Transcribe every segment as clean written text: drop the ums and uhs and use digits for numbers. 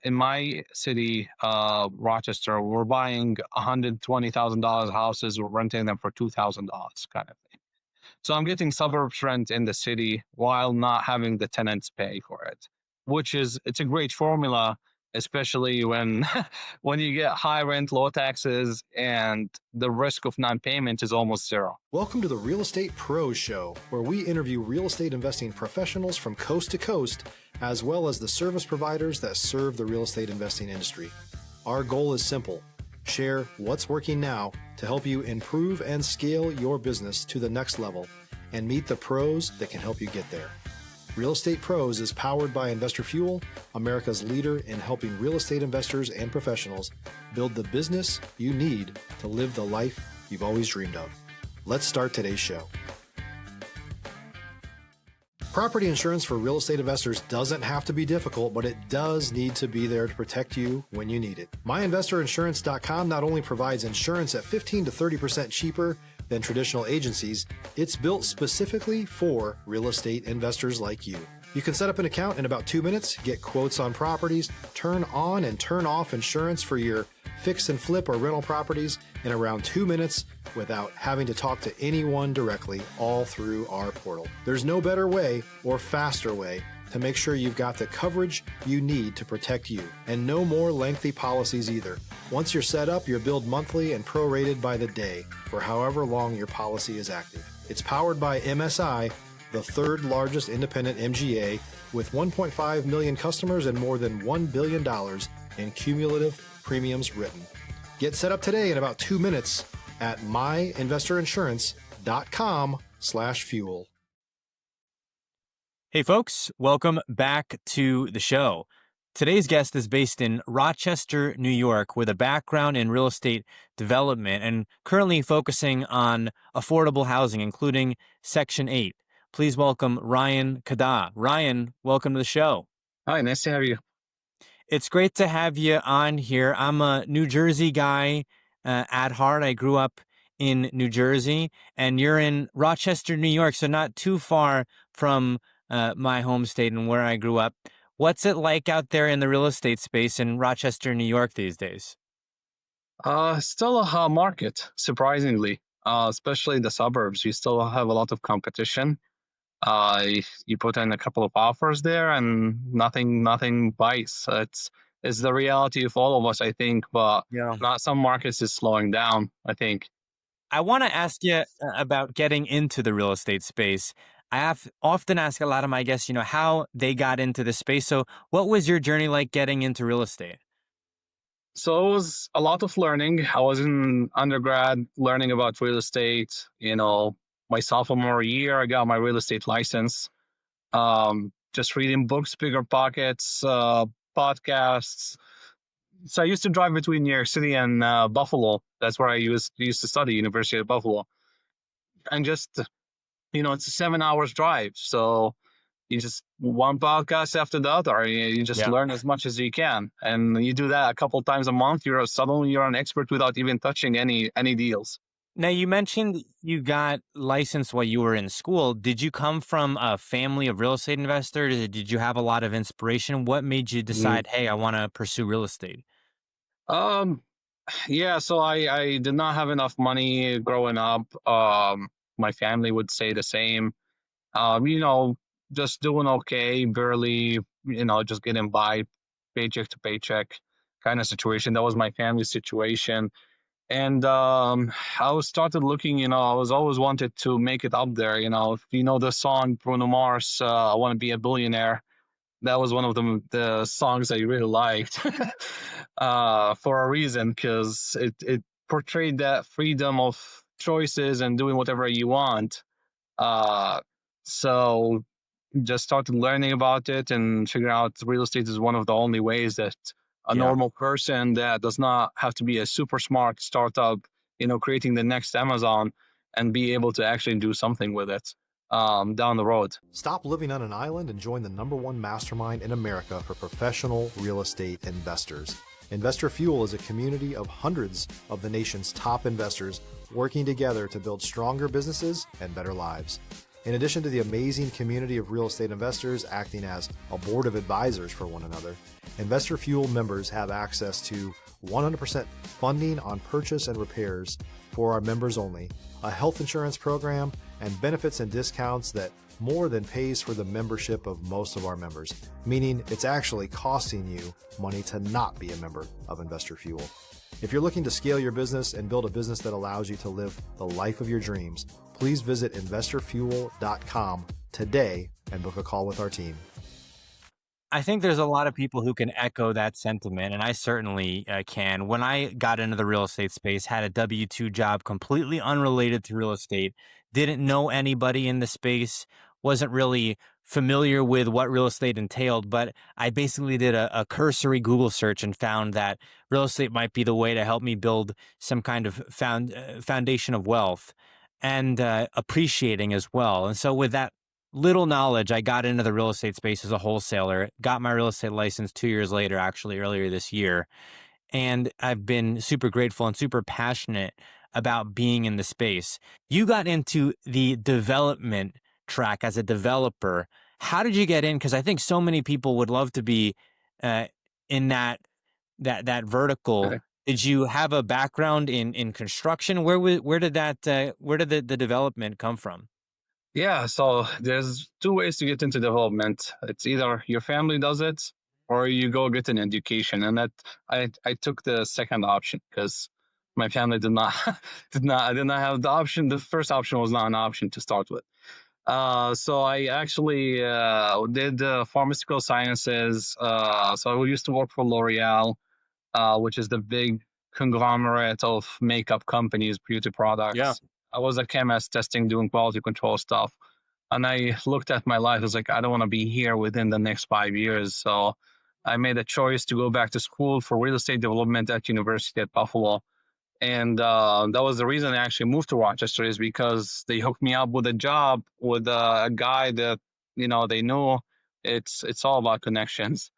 in my city, Rochester, we're buying $120,000 houses. We're renting them for $2,000 kind of thing. So I'm getting suburbs rent in the city while not having the tenants pay for it, it's a great formula, especially when when you get high rent, low taxes, and the risk of non-payment is almost zero. Welcome to the Real Estate Pros Show, where we interview real estate investing professionals from coast to coast, as well as the service providers that serve the real estate investing industry. Our goal is simple: share what's working now to help you improve and scale your business to the next level and meet the pros that can help you get there. Real Estate Pros is powered by Investor Fuel, America's leader in helping real estate investors and professionals build the business you need to live the life you've always dreamed of. Let's start today's show. Property insurance for real estate investors doesn't have to be difficult, but it does need to be there to protect you when you need it. MyInvestorInsurance.com not only provides insurance at 15 to 30% cheaper than traditional agencies, it's built specifically for real estate investors like you. You can set up an account in about 2 minutes, get quotes on properties, turn on and turn off insurance for your fix and flip or rental properties in around 2 minutes without having to talk to anyone directly, all through our portal. There's no better way or faster way to make sure you've got the coverage you need to protect you, and no more lengthy policies either. Once you're set up, you're billed monthly and prorated by the day for however long your policy is active. It's powered by MSI, the third largest independent MGA, with 1.5 million customers and more than $1 billion in cumulative premiums written. Get set up today in about 2 minutes at myinvestorinsurance.com/fuel. Hey folks, welcome back to the show. Today's guest is based in Rochester, New York, with a background in real estate development and currently focusing on affordable housing, including Section 8. Please welcome Ryan Kaddah. Ryan, welcome to the show. Hi, nice to have you. It's great to have you on here. I'm a New Jersey guy at heart. I grew up in New Jersey, and you're in Rochester, New York, so not too far from my home state and where I grew up. What's it like out there in the real estate space in Rochester, New York these days? Still a hot market, surprisingly, especially the suburbs. You still have a lot of competition. You put in a couple of offers there and nothing bites. It's the reality of all of us, I think, but Yeah. not some markets is slowing down, I think. I want to ask you about getting into the real estate space. I have often asked a lot of my guests, how they got into the space. So what was your journey like getting into real estate? So it was a lot of learning. I was in undergrad learning about real estate. My sophomore year, I got my real estate license. Just reading books, Bigger Pockets, podcasts. So I used to drive between New York City and Buffalo. That's where I used to study, University of Buffalo. And just, it's a 7 hours drive. So you just one podcast after the other. You just learn as much as you can. And you do that a couple times a month. Suddenly you're an expert without even touching any deals. Now, you mentioned you got licensed while you were in school. Did you come from a family of real estate investors? Did you have a lot of inspiration? What made you decide, hey, I want to pursue real estate? Yeah, so I did not have enough money growing up. My family would say the same. Just doing okay, barely, just getting by, paycheck to paycheck kind of situation. That was my family situation. And I started looking, I was always wanted to make it up there. If you know the song Bruno Mars, I Want to Be a Billionaire. That was one of the songs I really liked for a reason, because it portrayed that freedom of choices and doing whatever you want. So just started learning about it and figuring out real estate is one of the only ways that a normal person that does not have to be a super smart startup, creating the next Amazon and be able to actually do something with it down the road. Stop living on an island and join the #1 mastermind in America for professional real estate investors. Investor Fuel is a community of hundreds of the nation's top investors working together to build stronger businesses and better lives. In addition to the amazing community of real estate investors acting as a board of advisors for one another, Investor Fuel members have access to 100% funding on purchase and repairs for our members only, a health insurance program, and benefits and discounts that more than pays for the membership of most of our members, meaning it's actually costing you money to not be a member of Investor Fuel. If you're looking to scale your business and build a business that allows you to live the life of your dreams, please visit investorfuel.com today and book a call with our team. I think there's a lot of people who can echo that sentiment, and I certainly can. When I got into the real estate space, had a W-2 job completely unrelated to real estate, didn't know anybody in the space, wasn't really familiar with what real estate entailed, but I basically did a cursory Google search and found that real estate might be the way to help me build some kind of foundation of wealth and appreciating as well. And so with that little knowledge, I got into the real estate space as a wholesaler, got my real estate license 2 years later, actually earlier this year. And I've been super grateful and super passionate about being in the space. You got into the development track as a developer. How did you get in? Because I think so many people would love to be in that vertical. Okay. Did you have a background in construction? Where did the development come from? Yeah, so there's two ways to get into development. It's either your family does it or you go get an education. And that I took the second option because my family did not I did not have the option. The first option was not an option to start with. So I actually did pharmaceutical sciences. So I used to work for L'Oreal, which is the big conglomerate of makeup companies, beauty products. Yeah. I was a chemist testing, doing quality control stuff. And I looked at my life, I was like, I don't want to be here within the next 5 years. So I made a choice to go back to school for real estate development at University at Buffalo. And that was the reason I actually moved to Rochester, is because they hooked me up with a job with a guy that, they knew. It's all about connections.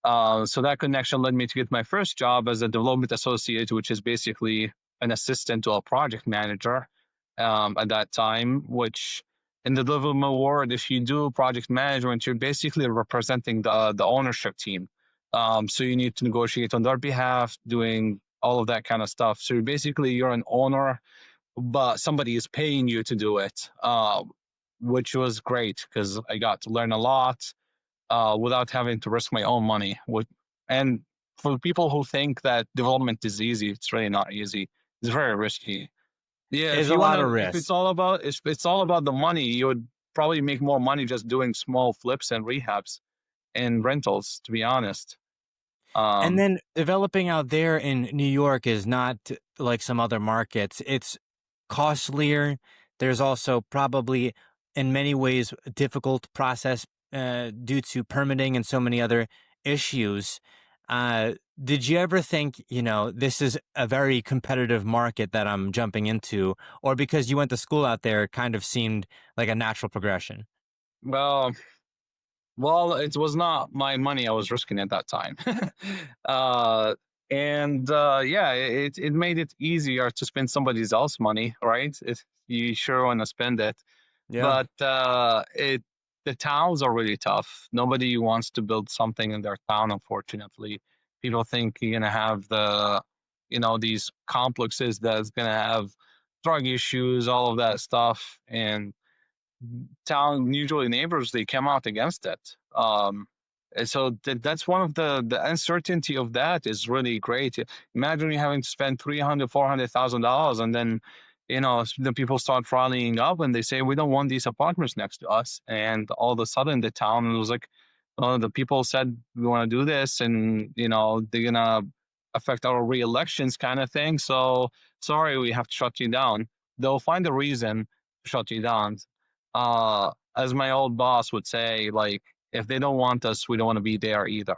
So that connection led me to get my first job as a development associate, which is basically an assistant to a project manager at that time, which in the development world, if you do project management, you're basically representing the ownership team. So you need to negotiate on their behalf, doing all of that kind of stuff. So you're an owner, but somebody is paying you to do it, which was great because I got to learn a lot without having to risk my own money. And for people who think that development is easy, it's really not easy. It's very risky. Yeah, There's a lot of if risk. it's all about the money, you would probably make more money just doing small flips and rehabs and rentals, to be honest. And then developing out there in New York is not like some other markets. It's costlier. There's also probably in many ways a difficult process due to permitting and so many other issues. Did you ever think, this is a very competitive market that I'm jumping into, or because you went to school out there, it kind of seemed like a natural progression? Well, it was not my money I was risking at that time. Yeah, it made it easier to spend somebody else's money, right? If you sure want to spend it. Yeah. But the towns are really tough. Nobody wants to build something in their town, unfortunately. People think you're gonna have these complexes that's gonna have drug issues, all of that stuff, and town usually neighbors they come out against it. And so that's one of the uncertainty of that is really great. Imagine you having to spend $300,000-$400,000, and then the people start rallying up and they say we don't want these apartments next to us, and all of a sudden the town was like, oh, the people said we want to do this, and they're gonna affect our re-elections kind of thing. So sorry, we have to shut you down. They'll find a reason to shut you down. As my old boss would say, like, if they don't want us, we don't want to be there either.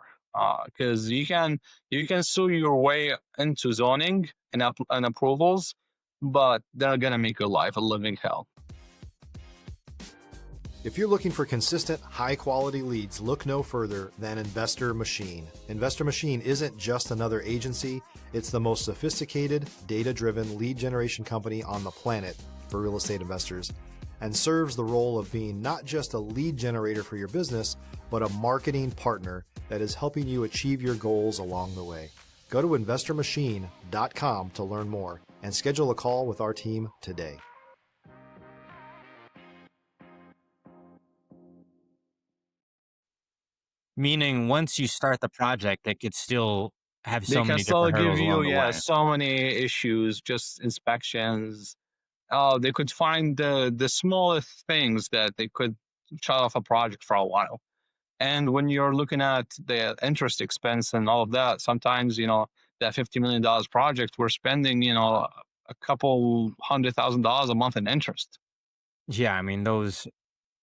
Because you can sue your way into zoning and approvals, but they're gonna make your life a living hell. If you're looking for consistent, high-quality leads, look no further than Investor Machine. Investor Machine isn't just another agency, it's the most sophisticated, data-driven lead generation company on the planet for real estate investors. and serves the role of being not just a lead generator for your business, but a marketing partner that is helping you achieve your goals along the way. Go to investormachine.com to learn more and schedule a call with our team today. Meaning once you start the project, it could still have They so can many still different give hurdles you, along the yeah, way. so many issues, just inspections. They could find the smallest things that they could shut off a project for a while. And when you're looking at the interest expense and all of that, sometimes, that $50 million project, we're spending, a couple $100,000 a month in interest. Yeah, I mean, those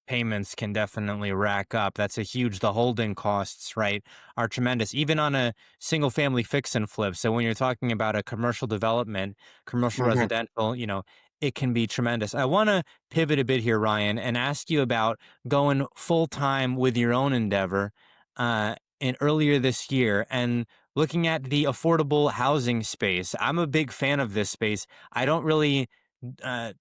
payments can definitely rack up. That's a huge, the holding costs, right, are tremendous, even on a single family fix and flip. So when you're talking about a commercial development, commercial Hmm. residential, it can be tremendous. I want to pivot a bit here, Ryan, and ask you about going full time with your own endeavor in earlier this year and looking at the affordable housing space. I'm a big fan of this space. I don't really uh,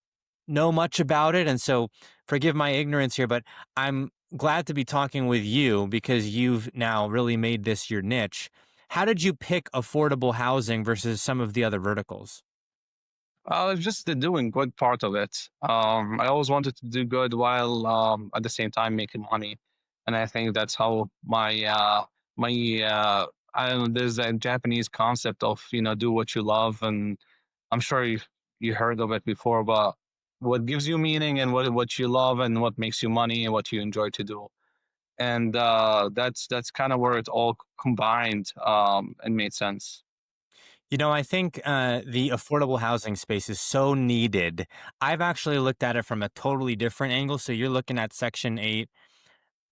know much about it. And so forgive my ignorance here, but I'm glad to be talking with you because you've now really made this your niche. How did you pick affordable housing versus some of the other verticals? It's just the doing good part of it. I always wanted to do good while at the same time making money, and I think that's how my I don't know. There's a Japanese concept of do what you love, and I'm sure you heard of it before. But what gives you meaning and what you love and what makes you money and what you enjoy to do, and that's kind of where it all combined and made sense. I think the affordable housing space is so needed. I've actually looked at it from a totally different angle. So you're looking at Section 8.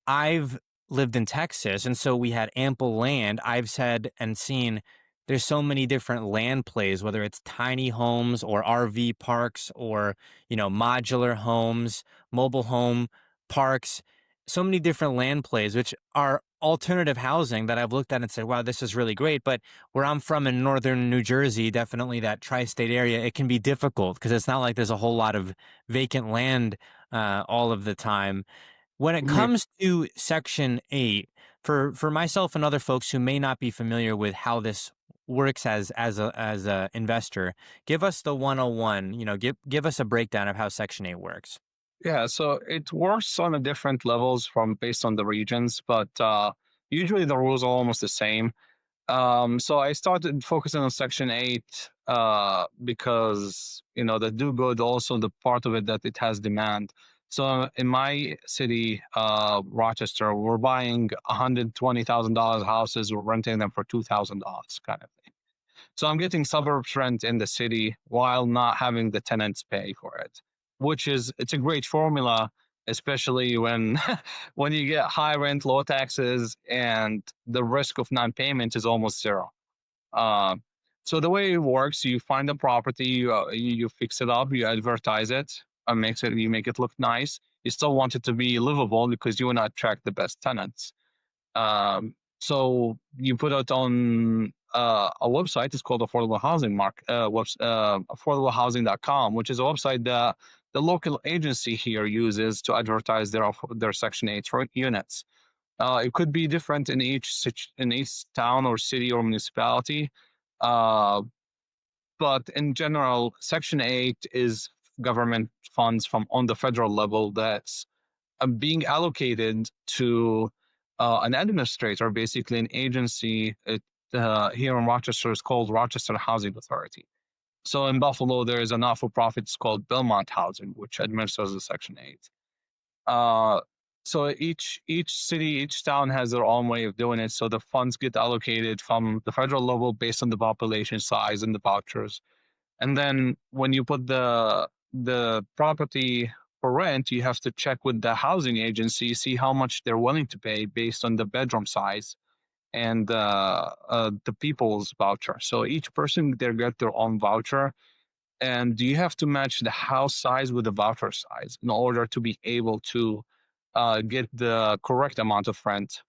I've lived in Texas, and so we had ample land. I've said and seen there's so many different land plays, whether it's tiny homes or RV parks or, modular homes, mobile home parks, so many different land plays, which are alternative housing that I've looked at and said, wow, this is really great. But where I'm from in northern New Jersey, definitely that tri state area, it can be difficult because it's not like there's a whole lot of vacant land all of the time. When it Mhm. comes to Section 8, for myself and other folks who may not be familiar with how this works as a investor, give us the 101, give us a breakdown of how Section 8 works. Yeah, so it works on a different levels from based on the regions, but usually the rules are almost the same. So I started focusing on Section 8 because the do good also the part of it that it has demand. So in my city, Rochester, we're buying $120,000 houses, we're renting them for $2,000 kind of thing. So I'm getting suburbs rent in the city while not having the tenants pay for it, which is it's a great formula, especially when when you get high rent, low taxes, and the risk of non-payment is almost zero. Uh, so the way it works, you find a property, you fix it up, you advertise it, you make it look nice. You still want it to be livable because you want to attract the best tenants. So you put it on a website. It's called Affordable Housing affordablehousing.com, which is a website that the local agency here uses to advertise their Section 8 units. It could be different in each town or city or municipality, uh, but in general, Section 8 is government funds from on the federal level that's being allocated to an administrator, basically an agency. Here in Rochester is called Rochester Housing Authority. So in Buffalo, there is a not-for-profit called Belmont Housing, which administers the Section 8. Uh, so each city, each town has their own way of doing it. So the funds get allocated from the federal level based on the population size and the vouchers. And then when you put the property for rent, you have to check with the housing agency, see how much they're willing to pay based on the bedroom size and the people's voucher. So each person they get their own voucher, and you have to match the house size with the voucher size in order to be able to get the correct amount of rent.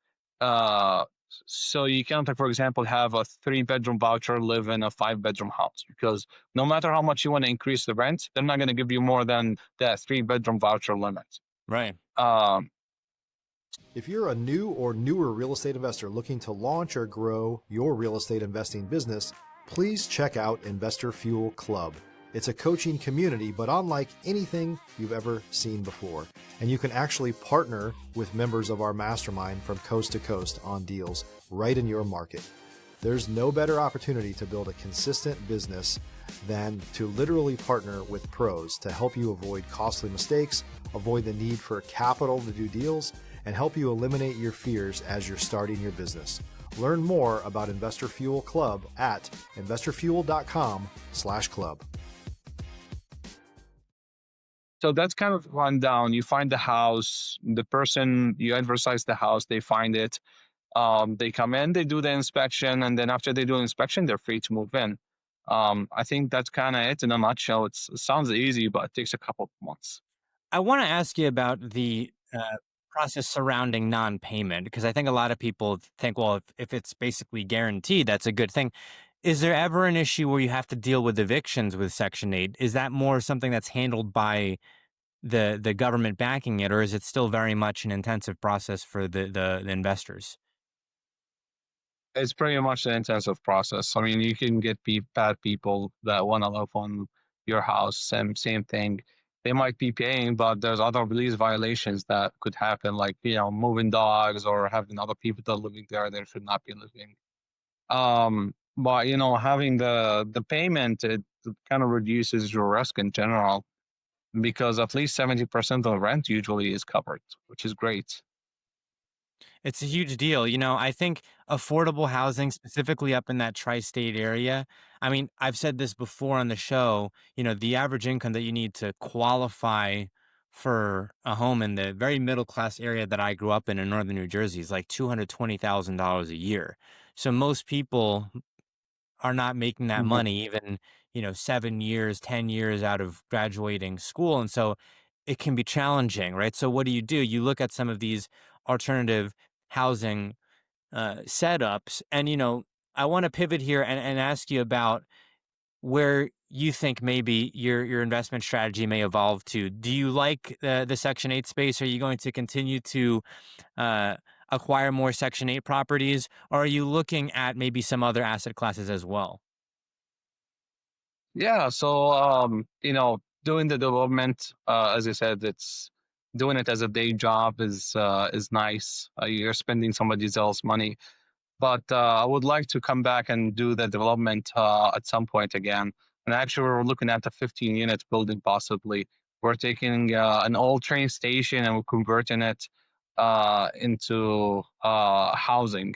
So you can't, like, for example, have a 3-bedroom voucher live in a 5-bedroom house, because no matter how much you want to increase the rent, they're not going to give you more than that 3-bedroom voucher limit. Right. If you're a new or newer real estate investor looking to launch or grow your real estate investing business, please check out Investor Fuel Club. It's a coaching community, but unlike anything you've ever seen before. And you can actually partner with members of our mastermind from coast to coast on deals right in your market. There's no better opportunity to build a consistent business than to literally partner with pros to help you avoid costly mistakes, avoid the need for capital to do deals, and help you eliminate your fears as you're starting your business. Learn more about Investor Fuel Club at investorfuel.com/club. So that's kind of rundown. You find the house, the person, you advertise the house, they find it. They come in, they do the inspection, and then after they do the inspection, they're free to move in. I think that's kind of it in a nutshell. It sounds easy, but it takes a couple of months. I want to ask you about the process surrounding non-payment, because I think a lot of people think, well, if it's basically guaranteed, that's a good thing. Is there ever an issue where you have to deal with evictions with Section 8? Is that more something that's handled by the government backing it, or is it still very much an intensive process for the investors? It's pretty much an intensive process. I mean, you can get bad people that want to live on your house. Same thing. They might be paying, but there's other lease violations that could happen, like, moving dogs or having other people that are living there that should not be living. But having the payment, it kind of reduces your risk in general, because at least 70% of the rent usually is covered, which is great. It's a huge deal. I think affordable housing, specifically up in that tri-state area. I mean, I've said this before on the show, the average income that you need to qualify for a home in the very middle class area that I grew up in northern New Jersey is like $220,000 a year. So most people are not making that Mhm. money even, 7 years, 10 years out of graduating school. And so it can be challenging, right? So what do? You look at some of these alternative housing setups. And, I want to pivot here and ask you about where you think maybe your investment strategy may evolve to. Do you like the Section 8 space? Are you going to continue to uh, acquire more Section 8 properties? Or are you looking at maybe some other asset classes as well? Yeah, so doing the development, as I said, it's doing it as a day job is nice. You're spending somebody else's money, but I would like to come back and do the development at some point again. And actually, we're looking at a 15-unit building possibly. We're taking an old train station and we're converting it into housing,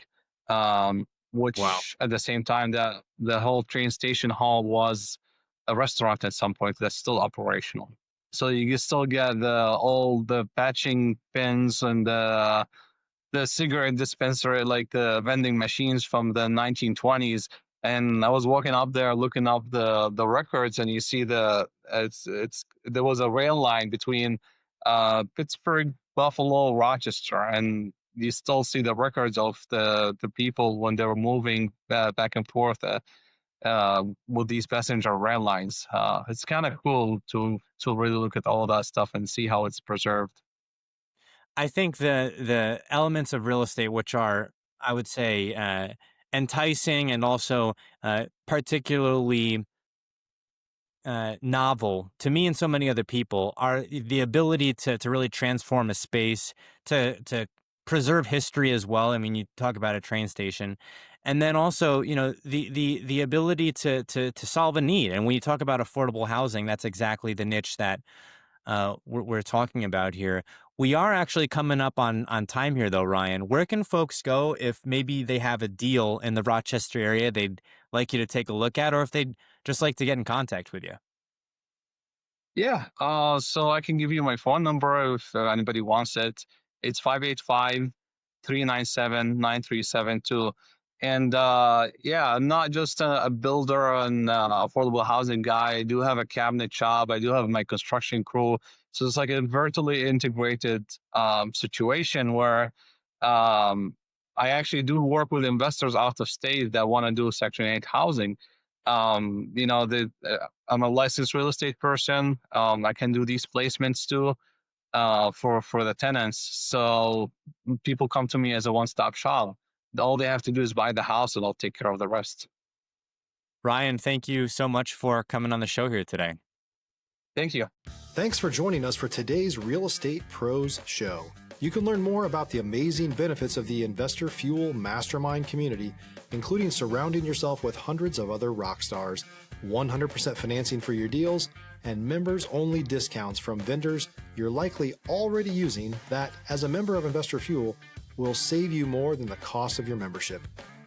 Wow. which at the same time, the whole train station hall was a restaurant at some point that's still operational. So you can still get all the patching pins and the cigarette dispenser, like the vending machines from the 1920s. And I was walking up there, looking up the records, and you see it's there was a rail line between Pittsburgh, Buffalo, Rochester, and you still see the records of the people when they were moving back and forth with these passenger rail lines. It's kind of cool to really look at all that stuff and see how it's preserved. I think the elements of real estate, which are, I would say, enticing and also particularly novel to me and so many other people, are the ability to really transform a space, to preserve history as well. I mean, you talk about a train station, and then also, the ability to solve a need. And when you talk about affordable housing, that's exactly the niche that we're talking about here. We are actually coming up on time here, though, Ryan. Where can folks go if maybe they have a deal in the Rochester area they'd like you to take a look at, or if they'd just like to get in contact with you? Yeah, so I can give you my phone number if anybody wants it. It's 585-397-9372. And yeah, I'm not just a builder and affordable housing guy. I do have a cabinet shop. I do have my construction crew. So it's like a vertically integrated situation where um, I actually do work with investors out of state that want to do Section 8 housing. I'm a licensed real estate person. I can do these placements too for the tenants. So people come to me as a one-stop shop. All they have to do is buy the house, and I'll take care of the rest. Ryan, thank you so much for coming on the show here today. Thank you. Thanks for joining us for today's Real Estate Pros Show. You can learn more about the amazing benefits of the Investor Fuel Mastermind community, including surrounding yourself with hundreds of other rock stars, 100% financing for your deals, and members-only discounts from vendors you're likely already using that, as a member of Investor Fuel, will save you more than the cost of your membership.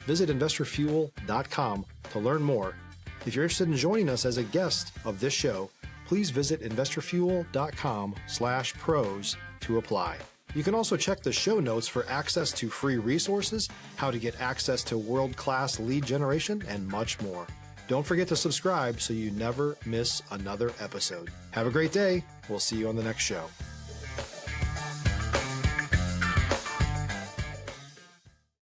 Visit investorfuel.com to learn more. If you're interested in joining us as a guest of this show, please visit investorfuel.com/pros to apply. You can also check the show notes for access to free resources, how to get access to world-class lead generation, and much more. Don't forget to subscribe so you never miss another episode. Have a great day. We'll see you on the next show.